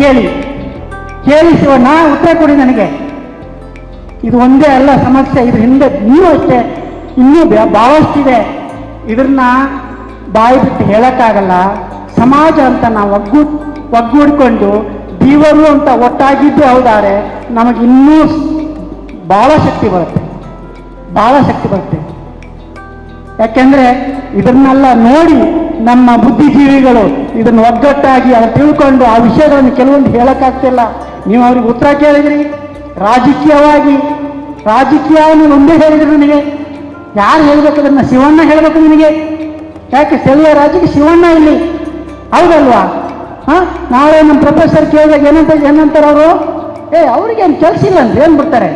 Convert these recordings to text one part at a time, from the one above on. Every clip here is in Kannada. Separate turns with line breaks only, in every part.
ಕೇಳಿ ಕೇಳಿ ಶಿವಣ್ಣ, ಉತ್ತರ ಕೊಡಿ ನನಗೆ. ಇದು ಒಂದೇ ಅಲ್ಲ ಸಮಸ್ಯೆ, ಇದ್ರ ಹಿಂದೆ ನೀವು ಅಷ್ಟೇ ಇನ್ನೂ ಭಾಳಷ್ಟಿದೆ. ಇದನ್ನ ಬಾಯಿ ಬಿಟ್ಟು ಹೇಳಕ್ಕಾಗಲ್ಲ. ಸಮಾಜ ಅಂತ ನಾವು ಒಗ್ಗೂಡಿಕೊಂಡು ದೇವರು ಅಂತ ಒಟ್ಟಾಗಿದ್ದು ಹೌದಾರೆ ನಮಗಿನ್ನೂ ಭಾಳ ಶಕ್ತಿ ಬರುತ್ತೆ, ಭಾಳ ಶಕ್ತಿ ಬರುತ್ತೆ. ಯಾಕೆಂದ್ರೆ ಇದನ್ನೆಲ್ಲ ನೋಡಿ ನಮ್ಮ ಬುದ್ಧಿಜೀವಿಗಳು ಇದನ್ನು ಒಗ್ಗಟ್ಟಾಗಿ ಅವ್ರು ತಿಳ್ಕೊಂಡು ಆ ವಿಷಯಗಳನ್ನು ಕೆಲವೊಂದು ಹೇಳಕ್ಕಾಗ್ತಿಲ್ಲ. ನೀವು ಅವ್ರಿಗೆ ಉತ್ತರ ಕೇಳಿದ್ರಿ, ರಾಜಕೀಯ ನೀವು ಒಂದೇ ಹೇಳಿದ್ರಿ ನನಗೆ. ಯಾರು ಹೇಳ್ಬೇಕು ಅದನ್ನ? ಶಿವಣ್ಣ ಹೇಳ್ಬೇಕು ನಿನಗೆ. ಯಾಕೆ ಸ್ಥಳೀಯ ರಾಜ್ಯಕ್ಕೆ ಶಿವಣ್ಣ ಇಲ್ಲಿ, ಹೌದಲ್ವಾ? ನಾಳೆ ನಮ್ಮ ಪ್ರೊಫೆಸರ್ ಕೇಳಿದಾಗ ಏನಂತಾರೆ ಅವರು? ಅವ್ರಿಗೆ ಏನು ಕೆಲಸ ಇಲ್ಲ ಅಂತ ಏನು ಬಿಡ್ತಾರೆ.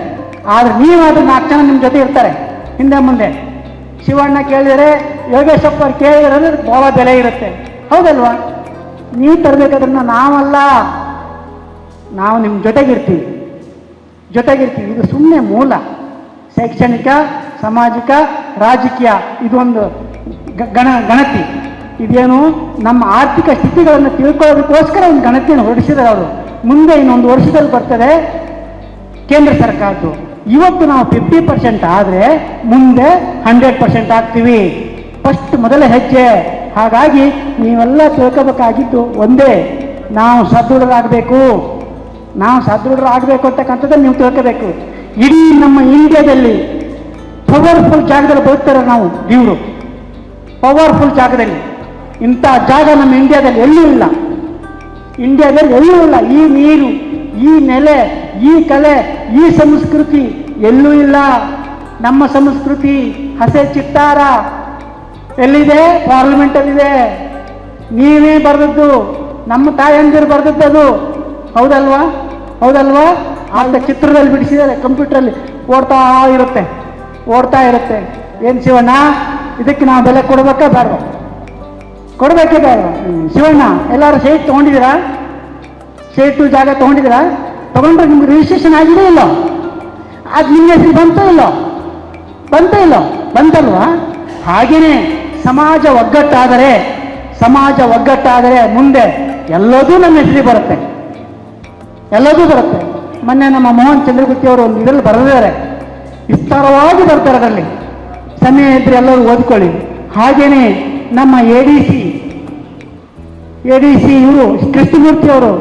ಆದ್ರೆ ನೀವಾದ್ರೂ 4 ಜನ ನಿಮ್ಮ ಜೊತೆ ಇರ್ತಾರೆ ಹಿಂದೆ ಮುಂದೆ. ಶಿವಣ್ಣ ಕೇಳಿದರೆ, ಯೋಗೇಶಪ್ಪ ಕೇಳಿದ್ರೆ ಅಂದ್ರೆ ಭಾಳ ಬೆಲೆ ಇರುತ್ತೆ, ಹೌದಲ್ವಾ? ನೀವು ತರಬೇಕಾದ್ರನ್ನ ನಾವಲ್ಲ, ನಾವು ನಿಮ್ಮ ಜೊತೆಗಿರ್ತೀವಿ. ಇದು ಸುಮ್ಮನೆ ಮೂಲ. ಶೈಕ್ಷಣಿಕ, ಸಾಮಾಜಿಕ, ರಾಜಕೀಯ ಇದೊಂದು ಗಣತಿ. ಇದೇನು ನಮ್ಮ ಆರ್ಥಿಕ ಸ್ಥಿತಿಗಳನ್ನು ತಿಳ್ಕೊಳ್ಳೋದಕ್ಕೋಸ್ಕರ ಒಂದು ಗಣತಿಯನ್ನು ಹೊರಡಿಸಿದ್ದಾರೆ ಅವರು. ಮುಂದೆ ಇನ್ನೊಂದು ವರ್ಷದಲ್ಲಿ ಬರ್ತದೆ ಕೇಂದ್ರ ಸರ್ಕಾರದ್ದು. ಇವತ್ತು ನಾವು 50% ಆದರೆ ಮುಂದೆ 100% ಆಗ್ತೀವಿ. ಮೊದಲ ಹೆಜ್ಜೆ. ಹಾಗಾಗಿ ನೀವೆಲ್ಲ ತಿಳ್ಕೋಬೇಕಾಗಿದ್ದು ಒಂದೇ, ನಾವು ಸದೃಢರಾಗಬೇಕು ಅಂತಕ್ಕಂಥದ್ದು ನೀವು ತಿಳ್ಕೋಬೇಕು. ಇಡೀ ನಮ್ಮ ಇಂಡಿಯಾದಲ್ಲಿ ಪವರ್ಫುಲ್ ಜಾಗದಲ್ಲಿ ಬದುಕ್ತಾರೆ ನಾವು. ದೇವರು ಪವರ್ಫುಲ್ ಜಾಗದಲ್ಲಿ, ಇಂಥ ಜಾಗ ನಮ್ಮ ಇಂಡಿಯಾದಲ್ಲಿ ಎಲ್ಲೂ ಇಲ್ಲ. ಈ ನೀರು, ಈ ನೆಲೆ, ಈ ಕಲೆ, ಈ ಸಂಸ್ಕೃತಿ ಎಲ್ಲೂ ಇಲ್ಲ. ನಮ್ಮ ಸಂಸ್ಕೃತಿ ಹಸೆ ಚಿತ್ತಾರ ಎಲ್ಲಿದೆ? ಪಾರ್ಲಿಮೆಂಟಲ್ಲಿದೆ. ನೀವೇ ಬರೆದದ್ದು, ನಮ್ಮ ತಾಯಂದಿರು ಬರೆದದ್ದು, ಹೌದಲ್ವಾ? ಅಂತ ಚಿತ್ರದಲ್ಲಿ ಬಿಡಿಸಿದರೆ ಕಂಪ್ಯೂಟರಲ್ಲಿ ಓಡ್ತಾ ಇರುತ್ತೆ. ಏನು ಶಿವಣ್ಣ, ಇದಕ್ಕೆ ನಾವು ಬೆಲೆ ಕೊಡಬೇಕೇ ಬೇಡ? ಶಿವಣ್ಣ, ಎಲ್ಲರೂ ಸೈಟ್ ತೊಗೊಂಡಿದ್ದೀರಾ? ಸೈಟು ಜಾಗ ತೊಗೊಂಡಿದ್ದೀರಾ? ತಗೊಂಡ್ರೆ ನಿಮ್ಗೆ ರಿಜಿಸ್ಟ್ರೇಷನ್ ಆಗಿದೆ ಇಲ್ಲ? ಅದು ನಿಮ್ಮ ಹೆಸರು ಬಂತಲ್ವಾ? ಹಾಗೇನೆ ಸಮಾಜ ಒಗ್ಗಟ್ಟಾದರೆ ಮುಂದೆ ಎಲ್ಲದೂ ನಮ್ಮ ಹೆಸರಿಗೆ ಬರುತ್ತೆ. ಮೊನ್ನೆ ನಮ್ಮ ಮೋಹನ್ ಚಂದ್ರಗುತ್ತಿ ಅವರು ಒಂದು ಇದರಲ್ಲಿ ಬರೆದಿದ್ದಾರೆ, ವಿಸ್ತಾರವಾಗಿ ಬರ್ತಾರೆ. ಅದರಲ್ಲಿ ಸಮಯ ಇದ್ರೆ ಎಲ್ಲರೂ ಓದ್ಕೊಳ್ಳಿ. ಹಾಗೇನೆ ನಮ್ಮ ಎ ಡಿ ಸಿ ಇವರು ಕೃಷ್ಣಮೂರ್ತಿ ಅವರು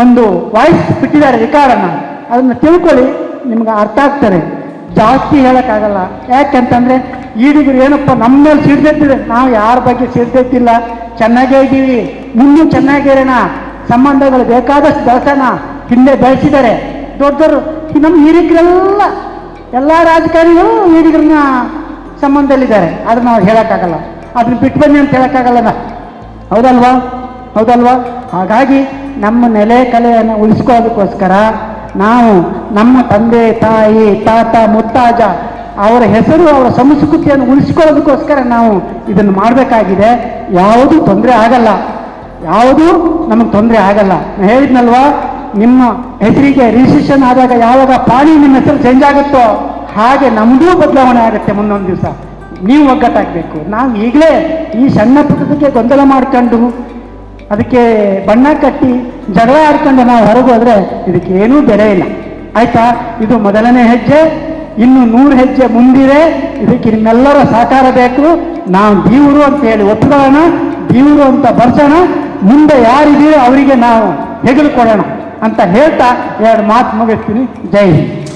ಒಂದು ವಾಯ್ಸ್ ಬಿಟ್ಟಿದ್ದಾರೆ, ರೆಕಾರ್ಡನ್ನು. ಅದನ್ನು ತಿಳ್ಕೊಳ್ಳಿ, ನಿಮ್ಗೆ ಅರ್ಥ ಆಗ್ತಾರೆ. ಜಾಸ್ತಿ ಹೇಳೋಕ್ಕಾಗಲ್ಲ. ಯಾಕೆಂತಂದರೆ ಈಡಿಗರು ಏನಪ್ಪ ನಮ್ಮ ಮೇಲೆ ಸಿಡ್ದೆತ್ತಿದೆ. ನಾವು ಯಾರ ಬಗ್ಗೆ ಸಿಡ್ದೆತ್ತಿಲ್ಲ, ಚೆನ್ನಾಗೇ ಇದ್ದೀವಿ, ಮುಂದೆ ಚೆನ್ನಾಗಿರೋಣ. ಸಂಬಂಧಗಳು ಬೇಕಾದಷ್ಟು ಬೆಳೆಸೋಣ. ಹಿಂದೆ ಬೆಳೆಸಿದ್ದಾರೆ ದೊಡ್ಡವರು. ನಮ್ಮ ಹಿರಿಕರೆಲ್ಲ, ಎಲ್ಲ ರಾಜಕಾರಣಿಗಳು ಈಡಿಗರನ್ನ ಸಂಬಂಧದಲ್ಲಿದ್ದಾರೆ. ಅದನ್ನು ನಾವು ಹೇಳೋಕ್ಕಾಗಲ್ಲ, ಅದನ್ನ ಬಿಟ್ಟು ಬನ್ನಿ ಅಂತ ಹೇಳೋಕ್ಕಾಗಲ್ಲ, ಹೌದಲ್ವಾ? ಹಾಗಾಗಿ ನಮ್ಮ ನೆಲೆ ಕಲೆಯನ್ನು ಉಳಿಸ್ಕೊಳ್ಳೋದಕ್ಕೋಸ್ಕರ ನಾವು ನಮ್ಮ ತಂದೆ ತಾಯಿ ತಾತ ಮುತ್ತಾಜ ಅವರ ಹೆಸರು ಅವರ ಸಂಸ್ಕೃತಿಯನ್ನು ಉಳಿಸ್ಕೊಳ್ಳೋದಕ್ಕೋಸ್ಕರ ನಾವು ಇದನ್ನು ಮಾಡಬೇಕಾಗಿದೆ. ಯಾವುದೂ ನಮಗೆ ತೊಂದರೆ ಆಗಲ್ಲ. ನಾನು ಹೇಳಿದ್ನಲ್ವಾ, ನಿಮ್ಮ ಹೆಸರಿಗೆ ರಿಜಿಸ್ಟ್ರೇಷನ್ ಆದಾಗ ಯಾವಾಗ ಪಾಣಿ ನಿಮ್ಮ ಹೆಸರು ಚೇಂಜ್ ಆಗುತ್ತೋ ಹಾಗೆ ನಮ್ಮದೂ ಬದಲಾವಣೆ ಆಗುತ್ತೆ ಮುಂದೊಂದು ದಿವಸ. ನೀವು ಒಗ್ಗಟ್ಟಾಗಬೇಕು. ನಾವು ಈಗಲೇ ಈ ಸಣ್ಣ ಪುಟ್ಟದಕ್ಕೆ ಗೊಂದಲ ಮಾಡ್ಕೊಂಡು ಅದಕ್ಕೆ ಬಣ್ಣ ಕಟ್ಟಿ ಜಗಳ ಆಡ್ಕೊಂಡು ನಾವು ಹೊರಗೆ ಹೋದರೆ ಇದಕ್ಕೆ ಏನೂ ಬೆಲೆ ಇಲ್ಲ. ಆಯ್ತಾ? ಇದು ಮೊದಲನೇ ಹೆಜ್ಜೆ. ಇನ್ನು 100 ಹೆಜ್ಜೆ ಮುಂದಿದೆ. ಇದಕ್ಕೆ ನಿಮ್ಮೆಲ್ಲರ ಸಹಕಾರ ಬೇಕು. ನಾವು ದೇವರು ಅಂತ ಹೇಳಿ ಒಪ್ಪಿಕೊಳ್ಳೋಣ, ದೇವರು ಅಂತ ಬರ್ಸೋಣ. ಮುಂದೆ ಯಾರಿದೆಯೋ ಅವರಿಗೆ ನಾವು ಹೆಗಲು ಕೊಡೋಣ ಅಂತ ಹೇಳ್ತಾ 2 ಮಾತು ಮುಗಿಸ್ತೀನಿ. ಜೈ ಹಿಂದ್.